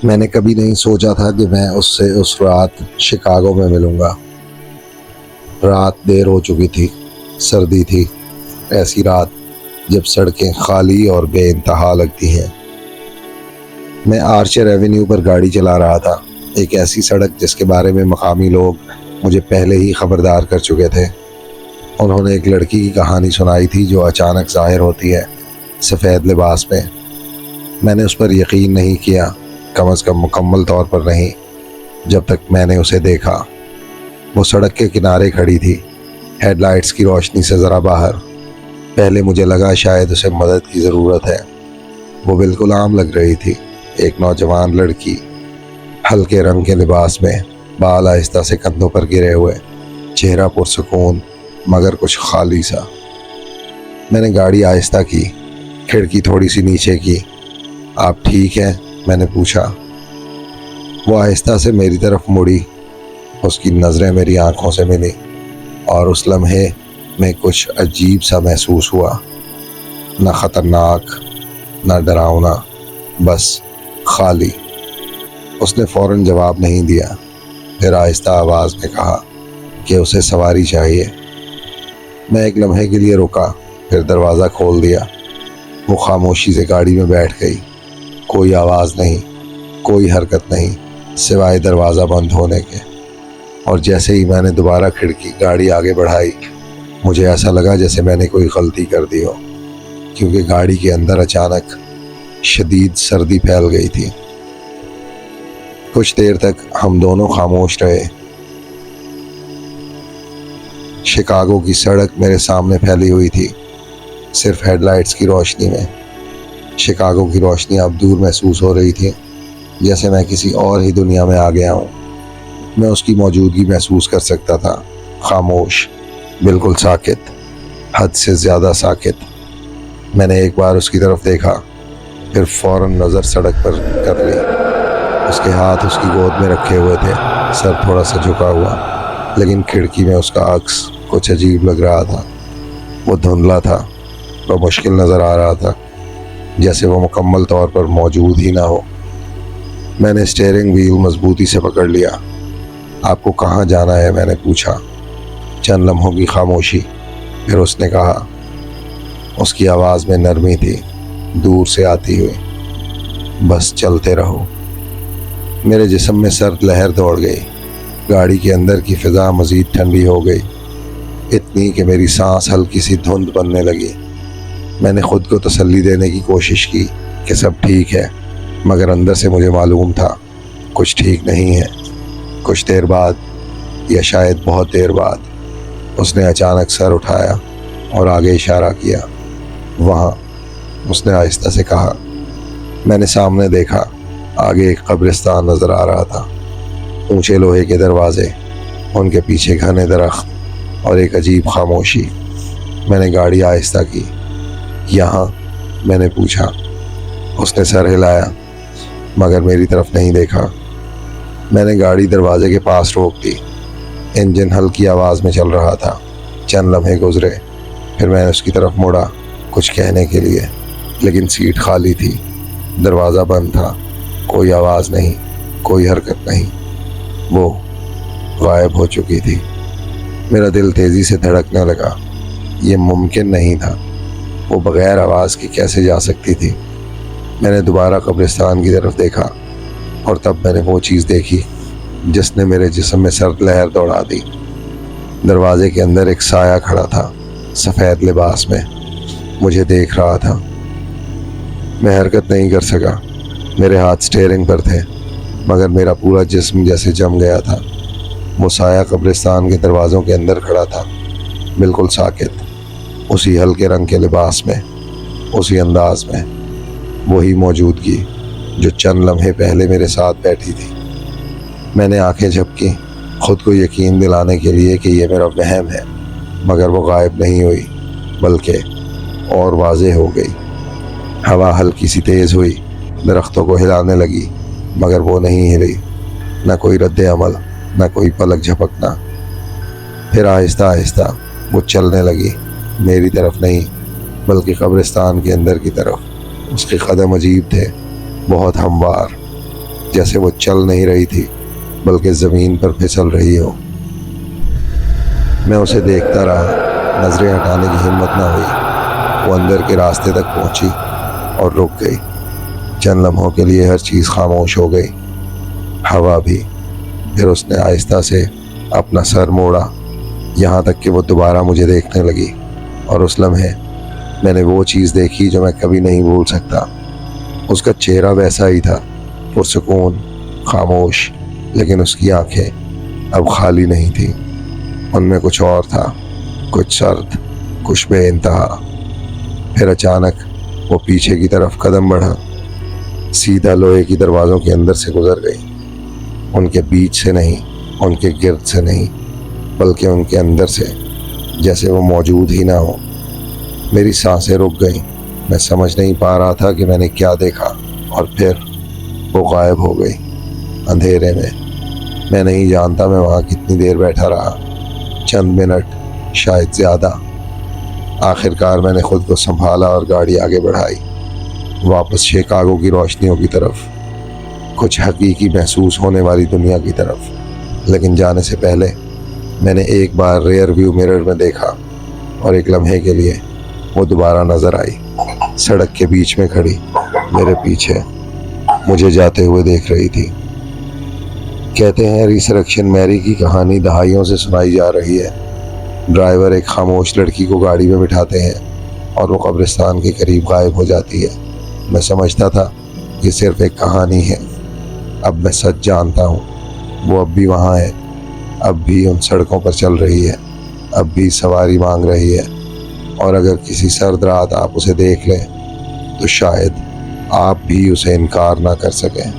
میں نے کبھی نہیں سوچا تھا کہ میں اس سے اس رات شکاگو میں ملوں گا۔ رات دیر ہو چکی تھی، سردی تھی، ایسی رات جب سڑکیں خالی اور بے انتہا لگتی ہیں۔ میں آرچر ایونیو پر گاڑی چلا رہا تھا، ایک ایسی سڑک جس کے بارے میں مقامی لوگ مجھے پہلے ہی خبردار کر چکے تھے۔ انہوں نے ایک لڑکی کی کہانی سنائی تھی جو اچانک ظاہر ہوتی ہے سفید لباس میں۔ میں نے اس پر یقین نہیں کیا، کم از کم مکمل طور پر نہیں، جب تک میں نے اسے دیکھا۔ وہ سڑک کے کنارے کھڑی تھی، ہیڈ لائٹس کی روشنی سے ذرا باہر۔ پہلے مجھے لگا شاید اسے مدد کی ضرورت ہے۔ وہ بالکل عام لگ رہی تھی، ایک نوجوان لڑکی، ہلکے رنگ کے لباس میں، بال آہستہ سے کندھوں پر گرے ہوئے، چہرہ پرسکون مگر کچھ خالی سا۔ میں نے گاڑی آہستہ کی، کھڑکی تھوڑی سی نیچے کی۔ آپ ٹھیک ہیں؟ میں نے پوچھا۔ وہ آہستہ سے میری طرف مڑی، اس کی نظریں میری آنکھوں سے ملی، اور اس لمحے میں کچھ عجیب سا محسوس ہوا، نہ خطرناک نہ ڈراؤنا، بس خالی۔ اس نے فوراً جواب نہیں دیا، پھر آہستہ آواز میں کہا کہ اسے سواری چاہیے۔ میں ایک لمحے کے لیے رکا، پھر دروازہ کھول دیا۔ وہ خاموشی سے گاڑی میں بیٹھ گئی، کوئی آواز نہیں، کوئی حرکت نہیں سوائے دروازہ بند ہونے کے۔ اور جیسے ہی میں نے دوبارہ گاڑی آگے بڑھائی، مجھے ایسا لگا جیسے میں نے کوئی غلطی کر دی ہو، کیونکہ گاڑی کے اندر اچانک شدید سردی پھیل گئی تھی۔ کچھ دیر تک ہم دونوں خاموش رہے۔ شکاگو کی سڑک میرے سامنے پھیلی ہوئی تھی، صرف ہیڈ لائٹس کی روشنی میں۔ شکاگو کی روشنی اب دور محسوس ہو رہی تھی، جیسے میں کسی اور ہی دنیا میں آ گیا ہوں۔ میں اس کی موجودگی محسوس کر سکتا تھا، خاموش، بالکل ساکت، حد سے زیادہ ساکت۔ میں نے ایک بار اس کی طرف دیکھا، پھر فوراً نظر سڑک پر کر لی۔ اس کے ہاتھ اس کی گود میں رکھے ہوئے تھے، سر تھوڑا سا جھکا ہوا، لیکن کھڑکی میں اس کا عکس کچھ عجیب لگ رہا تھا۔ وہ دھندلا تھا، وہ مشکل نظر آ رہا تھا، جیسے وہ مکمل طور پر موجود ہی نہ ہو۔ میں نے اسٹیئرنگ وہیل مضبوطی سے پکڑ لیا۔ آپ کو کہاں جانا ہے؟ میں نے پوچھا۔ چند لمحوں کی خاموشی، پھر اس نے کہا، اس کی آواز میں نرمی تھی، دور سے آتی ہوئی، بس چلتے رہو۔ میرے جسم میں سرد لہر دوڑ گئی، گاڑی کے اندر کی فضا مزید ٹھنڈی ہو گئی، اتنی کہ میری سانس ہلکی سی دھند بننے لگی۔ میں نے خود کو تسلی دینے کی کوشش کی کہ سب ٹھیک ہے، مگر اندر سے مجھے معلوم تھا کچھ ٹھیک نہیں ہے۔ کچھ دیر بعد، یا شاید بہت دیر بعد، اس نے اچانک سر اٹھایا اور آگے اشارہ کیا۔ وہاں، اس نے آہستہ سے کہا۔ میں نے سامنے دیکھا، آگے ایک قبرستان نظر آ رہا تھا، اونچے لوہے کے دروازے، ان کے پیچھے گھنے درخت اور ایک عجیب خاموشی۔ میں نے گاڑی آہستہ کی۔ یہاں؟ میں نے پوچھا۔ اس نے سر ہلایا، مگر میری طرف نہیں دیکھا۔ میں نے گاڑی دروازے کے پاس روک دی، انجن ہلکی آواز میں چل رہا تھا۔ چند لمحے گزرے، پھر میں نے اس کی طرف مڑا کچھ کہنے کے لیے، لیکن سیٹ خالی تھی، دروازہ بند تھا، کوئی آواز نہیں، کوئی حرکت نہیں۔ وہ غائب ہو چکی تھی۔ میرا دل تیزی سے دھڑکنے لگا، یہ ممکن نہیں تھا، وہ بغیر آواز کے کیسے جا سکتی تھی؟ میں نے دوبارہ قبرستان کی طرف دیکھا، اور تب میں نے وہ چیز دیکھی جس نے میرے جسم میں سرد لہر دوڑا دی۔ دروازے کے اندر ایک سایہ کھڑا تھا، سفید لباس میں، مجھے دیکھ رہا تھا۔ میں حرکت نہیں کر سکا، میرے ہاتھ اسٹیئرنگ پر تھے، مگر میرا پورا جسم جیسے جم گیا تھا۔ وہ سایہ قبرستان کے دروازوں کے اندر کھڑا تھا، بالکل ساکت، اسی ہلکے رنگ کے لباس میں، اسی انداز میں، وہی موجودگی جو چند لمحے پہلے میرے ساتھ بیٹھی تھی۔ میں نے آنکھیں جھپکی، خود کو یقین دلانے کے لیے کہ یہ میرا وہم ہے، مگر وہ غائب نہیں ہوئی، بلکہ اور واضح ہو گئی۔ ہوا ہلکی سی تیز ہوئی، درختوں کو ہلانے لگی، مگر وہ نہیں ہلی، نہ کوئی رد عمل، نہ کوئی پلک جھپکنا۔ پھر آہستہ آہستہ وہ چلنے لگی، میری طرف نہیں بلکہ قبرستان کے اندر کی طرف۔ اس کے قدم عجیب تھے، بہت ہموار، جیسے وہ چل نہیں رہی تھی بلکہ زمین پر پھسل رہی ہو۔ میں اسے دیکھتا رہا، نظریں ہٹانے کی ہمت نہ ہوئی۔ وہ اندر کے راستے تک پہنچی اور رک گئی۔ چند لمحوں کے لیے ہر چیز خاموش ہو گئی، ہوا بھی۔ پھر اس نے آہستہ سے اپنا سر موڑا، یہاں تک کہ وہ دوبارہ مجھے دیکھنے لگی، اور اس لمحے میں نے وہ چیز دیکھی جو میں کبھی نہیں بھول سکتا۔ اس کا چہرہ ویسا ہی تھا، پرسکون، خاموش، لیکن اس کی آنکھیں اب خالی نہیں تھیں۔ ان میں کچھ اور تھا، کچھ سرد، کچھ بے انتہا۔ پھر اچانک وہ پیچھے کی طرف قدم بڑھا، سیدھا لوہے کی دروازوں کے اندر سے گزر گئی۔ ان کے بیچ سے نہیں، ان کے گرد سے نہیں، بلکہ ان کے اندر سے، جیسے وہ موجود ہی نہ ہو۔ میری سانسیں رک گئیں، میں سمجھ نہیں پا رہا تھا کہ میں نے کیا دیکھا، اور پھر وہ غائب ہو گئی اندھیرے میں۔ میں نہیں جانتا میں وہاں کتنی دیر بیٹھا رہا، چند منٹ، شاید زیادہ۔ آخر کار میں نے خود کو سنبھالا اور گاڑی آگے بڑھائی، واپس شیکاگو کی روشنیوں کی طرف، کچھ حقیقی محسوس ہونے والی دنیا کی طرف۔ لیکن جانے سے پہلے میں نے ایک بار ریئر ویو مرر میں دیکھا، اور ایک لمحے کے لیے وہ دوبارہ نظر آئی، سڑک کے بیچ میں کھڑی، میرے پیچھے، مجھے جاتے ہوئے دیکھ رہی تھی۔ کہتے ہیں ریسرکشن میری کی کہانی دہائیوں سے سنائی جا رہی ہے۔ ڈرائیور ایک خاموش لڑکی کو گاڑی میں بٹھاتے ہیں اور وہ قبرستان کے قریب غائب ہو جاتی ہے۔ میں سمجھتا تھا یہ صرف ایک کہانی ہے، اب میں سچ جانتا ہوں، وہ اب بھی وہاں ہے، اب بھی ان سڑکوں پر چل رہی ہے، اب بھی سواری مانگ رہی ہے، اور اگر کسی سرد رات آپ اسے دیکھ لیں تو شاید آپ بھی اسے انکار نہ کر سکیں۔